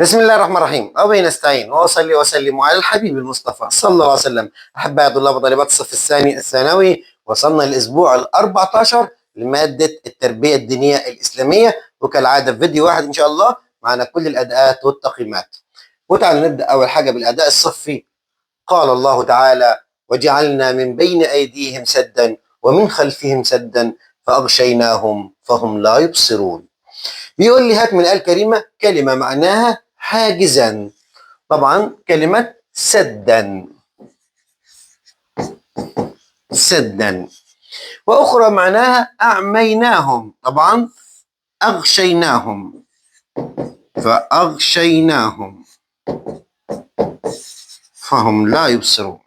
بسم الله الرحمن الرحيم. وبه نستعين وأصلي وسلم على الحبيب المصطفى صلى الله عليه وسلم. أحباء طلاب وطالبات الصف الثاني الثانوي، وصلنا الأسبوع ال 14 لمادة التربية الدينية الإسلامية، وكالعادة في فيديو واحد إن شاء الله معنا كل الأداءات والتقييمات. وتعالوا نبدأ أول حاجة بالأداء الصفي. قال الله تعالى: وجعلنا من بين أيديهم سدا ومن خلفهم سدا فأغشيناهم فهم لا يبصرون. بيقول لي هات من الآية الكريمة كلمة معناها حاجزا. طبعا كلمة سدا، سدا. وأخرى معناها أعميناهم، طبعا أغشيناهم، فأغشيناهم فهم لا يبصرون.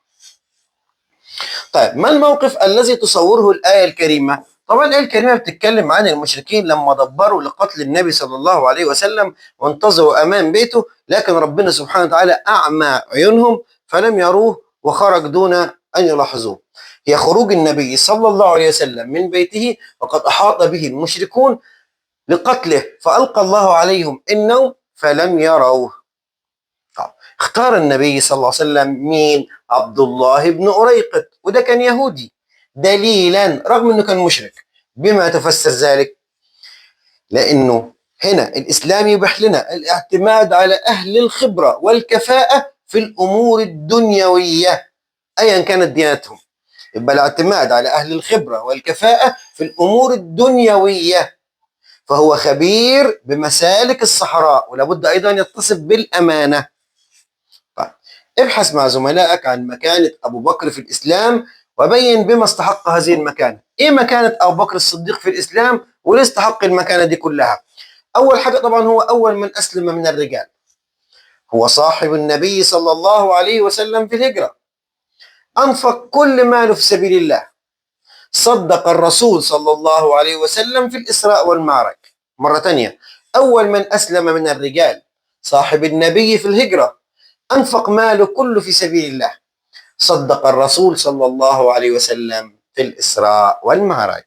طيب، ما الموقف الذي تصوره الآية الكريمة؟ طبعا الآية الكريمة بتتكلم عن المشركين لما دبروا لقتل النبي صلى الله عليه وسلم وانتظروا أمام بيته، لكن ربنا سبحانه وتعالى أعمى عيونهم فلم يروه وخرج دون أن يلاحظوه. هي خروج النبي صلى الله عليه وسلم من بيته وقد أحاط به المشركون لقتله، فألقى الله عليهم النوم فلم يروه. اختار النبي صلى الله عليه وسلم مين؟ عبد الله بن أريقط، وده كان يهودي، دليلا رغم انه كان مشرك. بما تفسر ذلك؟ لانه هنا الاسلام يبيح لنا الاعتماد على اهل الخبره والكفاءه في الامور الدنيويه ايا كانت ديانتهم. يبقى الاعتماد على اهل الخبره والكفاءه في الامور الدنيويه، فهو خبير بمسالك الصحراء ولابد ايضا يتصف بالامانه. ابحث مع زملائك عن مكانة أبو بكر في الإسلام وبين بما استحق هذه المكانة. إيه مكانة أبو بكر الصديق في الإسلام وليه استحق المكانة دي كلها؟ أول حاجة طبعا هو أول من أسلم من الرجال، هو صاحب النبي صلى الله عليه وسلم في الهجرة، أنفق كل ماله في سبيل الله، صدق الرسول صلى الله عليه وسلم في الإسراء والمعراج. مرة تانية، أول من أسلم من الرجال صاحب النبي في الهجرة، أنفق ماله كله في سبيل الله، صدق الرسول صلى الله عليه وسلم في الإسراء والمعراج.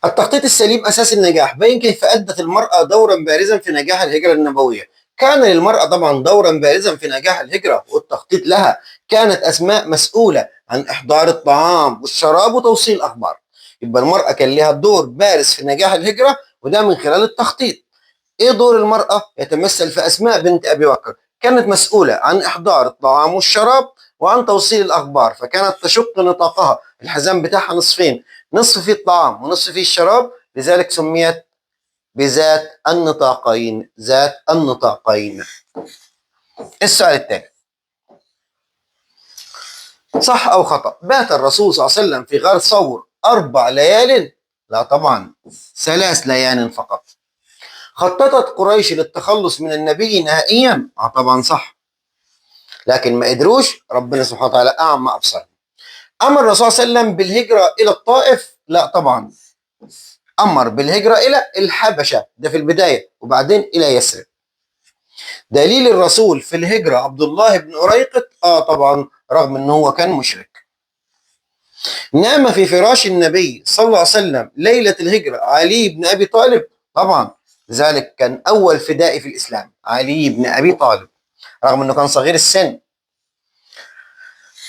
التخطيط السليم أساس النجاح. بين كيف أدت المرأة دورا بارزا في نجاح الهجرة النبوية. كان للمرأة طبعا دورا بارزا في نجاح الهجرة والتخطيط لها. كانت أسماء مسؤولة عن إحضار الطعام والشراب وتوصيل الأخبار. يبقى المرأة كان لها دور بارز في نجاح الهجرة، وده من خلال التخطيط. إيه دور المرأة؟ يتمثل في أسماء بنت أبي بكر، كانت مسؤولة عن إحضار الطعام والشراب وعن توصيل الأخبار، فكانت تشق نطاقها، الحزام بتاعها نصفين، نصف فيه الطعام ونصف فيه الشراب، لذلك سميت بذات النطاقين، ذات النطاقين. السؤال الثاني، صح أو خطأ؟ بات الرسول صلى الله عليه وسلم في غار ثور 4 ليال؟ لا طبعا، 3 ليال فقط. خططت قريش للتخلص من النبي نهائيا؟ طبعا صح، لكن ما قدروش، ربنا سبحانه وتعالى أعمى أبصارهم. أمر الرسول صلى الله عليه وسلم بالهجرة إلى الطائف؟ لا طبعا، أمر بالهجرة إلى الحبشة، ده في البداية، وبعدين إلى يثرب. دليل الرسول في الهجرة عبد الله بن أريقط؟ طبعا، رغم أنه هو كان مشرك. نام في فراش النبي صلى الله عليه وسلم ليلة الهجرة علي بن أبي طالب؟ طبعا، لذلك كان أول فدائي في الإسلام علي بن أبي طالب، رغم أنه كان صغير السن.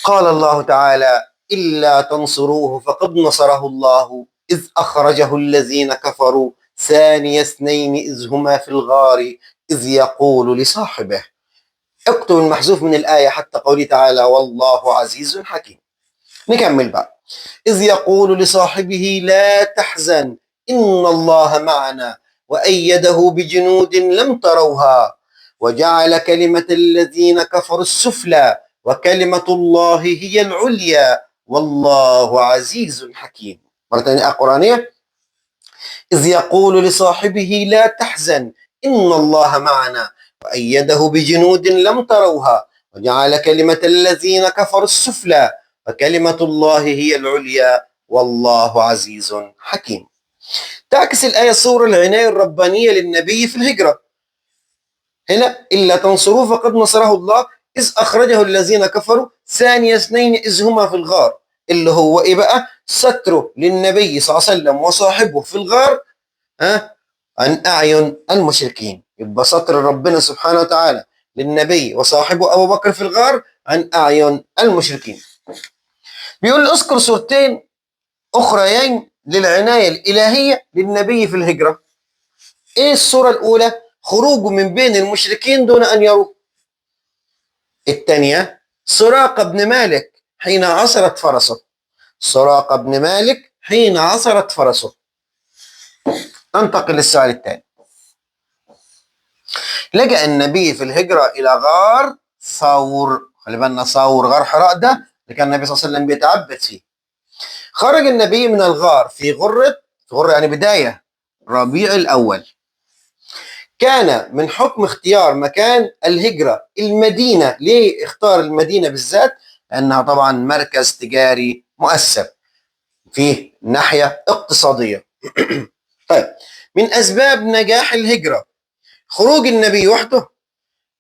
قال الله تعالى: إلا تنصروه فقد نصره الله إذ أخرجه الذين كفروا ثاني اثنين إذ هما في الغار إذ يقول لصاحبه. اكتب المحذوف من الآية حتى قوله تعالى: والله عزيز حكيم. نكمل بقى. إذ يقول لصاحبه لا تحزن إن الله معنا وأيده بجنود لم تروها وجعل كلمة الذين كفروا السفلى وكلمة الله هي العليا والله عزيز حكيم. مرة ثانية قرآنية. إذ يقول لصاحبه لا تحزن إن الله معنا وأيده بجنود لم تروها وجعل كلمة الذين كفروا السفلى وكلمة الله هي العليا والله عزيز حكيم. تعكس الآية صورة العناية الربانية للنبي في الهجرة. هنا إلا تنصروه فقد نصره الله إذ أخرجه الذين كفروا ثاني اثنين إذ هما في الغار، اللي هو إيه بقى؟ ستره للنبي صلى الله عليه وسلم وصاحبه في الغار عن أعين المشركين. يبقى ستر ربنا سبحانه وتعالى للنبي وصاحبه أبو بكر في الغار عن أعين المشركين. بيقول اذكر صورتين أخريين للعناية الإلهية للنبي في الهجرة. إيه الصورة الأولى؟ خروجه من بين المشركين دون أن يروه. الثانية سراقة بن مالك حين عثرت فرسه. سراقة بن مالك حين عثرت فرسه. ننتقل للسؤال الثاني. لجأ النبي في الهجرة إلى غار ثور. خلي بالنا ثور غار حراء ده اللي كان النبي صلى الله عليه وسلم بيتعبد فيه. خرج النبي من الغار في غرة يعني بداية ربيع الأول. كان من حكم اختيار مكان الهجرة المدينة. ليه اختار المدينة بالذات؟ لأنها طبعا مركز تجاري مؤثر فيه ناحية اقتصادية. طيب، من أسباب نجاح الهجرة خروج النبي وحده؟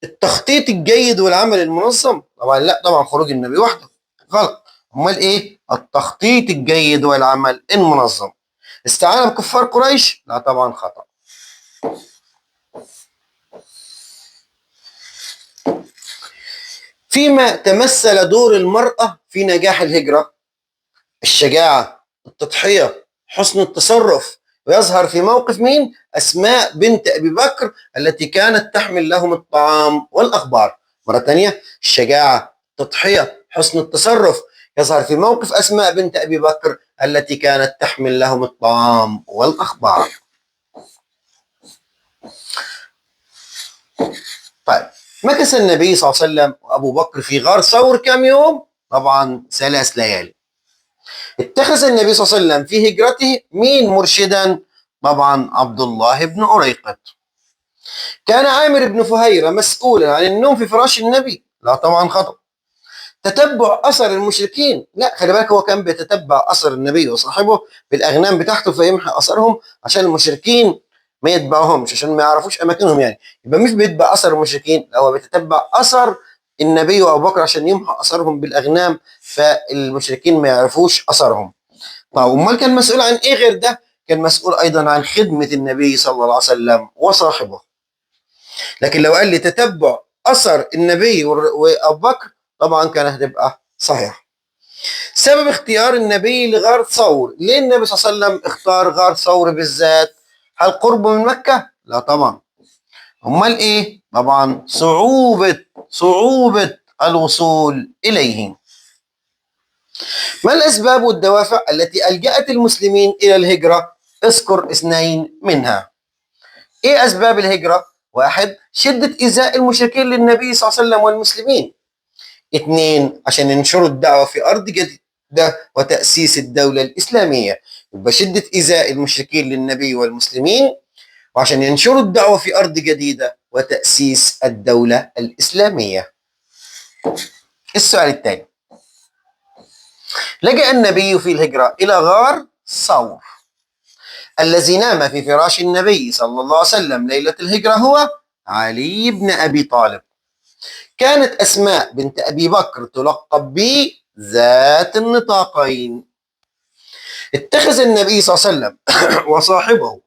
التخطيط الجيد والعمل المنظم؟ طبعا لا، طبعا خروج النبي وحده غلط. امال ايه؟ التخطيط الجيد والعمل المنظم. استعانة بكفار قريش؟ لا طبعا خطأ. فيما تمثل دور المرأة في نجاح الهجرة؟ الشجاعة، التضحية، حسن التصرف. ويظهر في موقف مين؟ أسماء بنت أبي بكر التي كانت تحمل لهم الطعام والأخبار. مرة ثانية، الشجاعة، التضحية، حسن التصرف. يظهر في موقف أسماء بنت أبي بكر التي كانت تحمل لهم الطعام والأخبار. طيب، مكث النبي صلى الله عليه وسلم وأبو بكر في غار ثور كم يوم؟ طبعا 3 ليالي. اتخذ النبي صلى الله عليه وسلم في هجرته مين مرشدا؟ طبعا عبد الله بن أريقط. كان عامر بن فهيرة مسؤولا عن النوم في فراش النبي؟ لا طبعا خطأ. تتبع أثر المشركين؟ لا، خلي بالك، هو كان بيتتبع أثر النبي وصاحبه بالأغنام بتاعته فيمحي أثرهم عشان المشركين ما يتبعهمش، عشان ما يعرفوش أماكنهم يعني. يبقى مش بيتبع أثر المشركين، لا، هو بيتتبع أثر النبي وأبو بكر عشان يمحوا أثرهم بالأغنام فالمشركين ما يعرفوش أثرهم. طيب، امال كان مسؤول عن ايه غير ده؟ كان مسؤول ايضا عن خدمة النبي صلى الله عليه وسلم وصاحبه. لكن لو قال لي تتبع اثر النبي وابو بكر طبعا كان هتبقى صحيح. سبب اختيار النبي لغار ثور؟ ليه النبي صلى الله عليه وسلم اختار غار ثور بالذات؟ هل قربه من مكة؟ لا طبعا. امال ايه؟ طبعا صعوبة الوصول اليه. ما الأسباب والدوافع التي ألجأت المسلمين إلى الهجرة؟ اذكر 2 منها. إيه أسباب الهجرة؟ 1. شدة إيذاء المشركين للنبي صلى الله عليه وسلم والمسلمين. 2. عشان ينشروا الدعوة في أرض جديدة وتأسيس الدولة الإسلامية. يبقى شدة إيذاء المشركين للنبي والمسلمين، وعشان ينشروا الدعوة في أرض جديدة وتأسيس الدولة الإسلامية. السؤال الثاني. لجأ النبي في الهجرة إلى غار ثور. الذي نام في فراش النبي صلى الله عليه وسلم ليلة الهجرة هو علي بن أبي طالب. كانت أسماء بنت أبي بكر تلقب بذات النطاقين. اتخذ النبي صلى الله عليه وسلم وصاحبه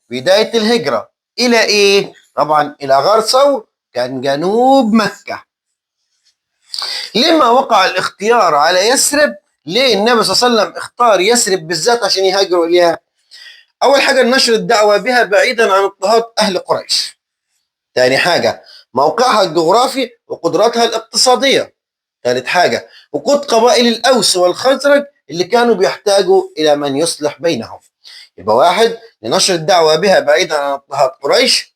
بداية الهجرة إلى إيه؟ طبعا إلى غار ثور، كان جنوب مكة. لما وقع الاختيار على يثرب؟ ليه النبي صلى الله عليه وسلم اختار يثرب بالذات عشان يهاجروا إليها؟ أول حاجة نشر الدعوة بها بعيدا عن اضطهاد أهل قريش. ثاني حاجة موقعها الجغرافي وقدراتها الاقتصادية. ثالث حاجة وقود قبائل الأوس والخزرج اللي كانوا بيحتاجوا إلى من يصلح بينهم. يبقى 1. لنشر الدعوة بها بعيدا عن اضطهاد قريش.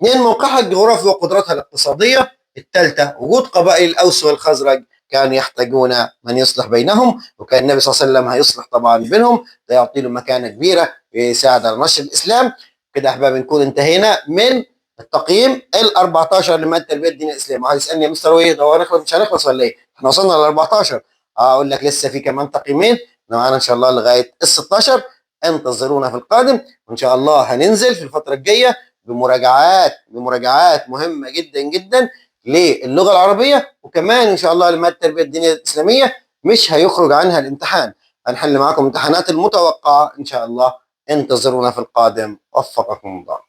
2. موقعها الجغرافي وقدراتها الاقتصادية. الثالثة وجود قبائل الأوس والخزرج كانوا يحتاجون من يصلح بينهم، وكان النبي صلى الله عليه وسلم هيصلح طبعا بينهم، ده يعطي له مكانة كبيرة ويساعد على نشر الإسلام. كده أحباب نكون انتهينا من التقييم ال 14 لمادة تربية الدين الإسلامي. عايز يسألني يا مستر ويد هو هنخلص مش هنخلص ولا إيه؟ احنا وصلنا ل 14. أقول لك لسه في كمان تقييمين معانا إن شاء الله لغاية ال 16. انتظرونا في القادم، وإن شاء الله هننزل في الفترة الجاية بمراجعات مهمة جدا جدا للغة العربية، وكمان إن شاء الله لمادة التربية الدينية الإسلامية مش هيخرج عنها الامتحان. هنحل معاكم امتحانات المتوقعة إن شاء الله. انتظرونا في القادم، وفقكم الله.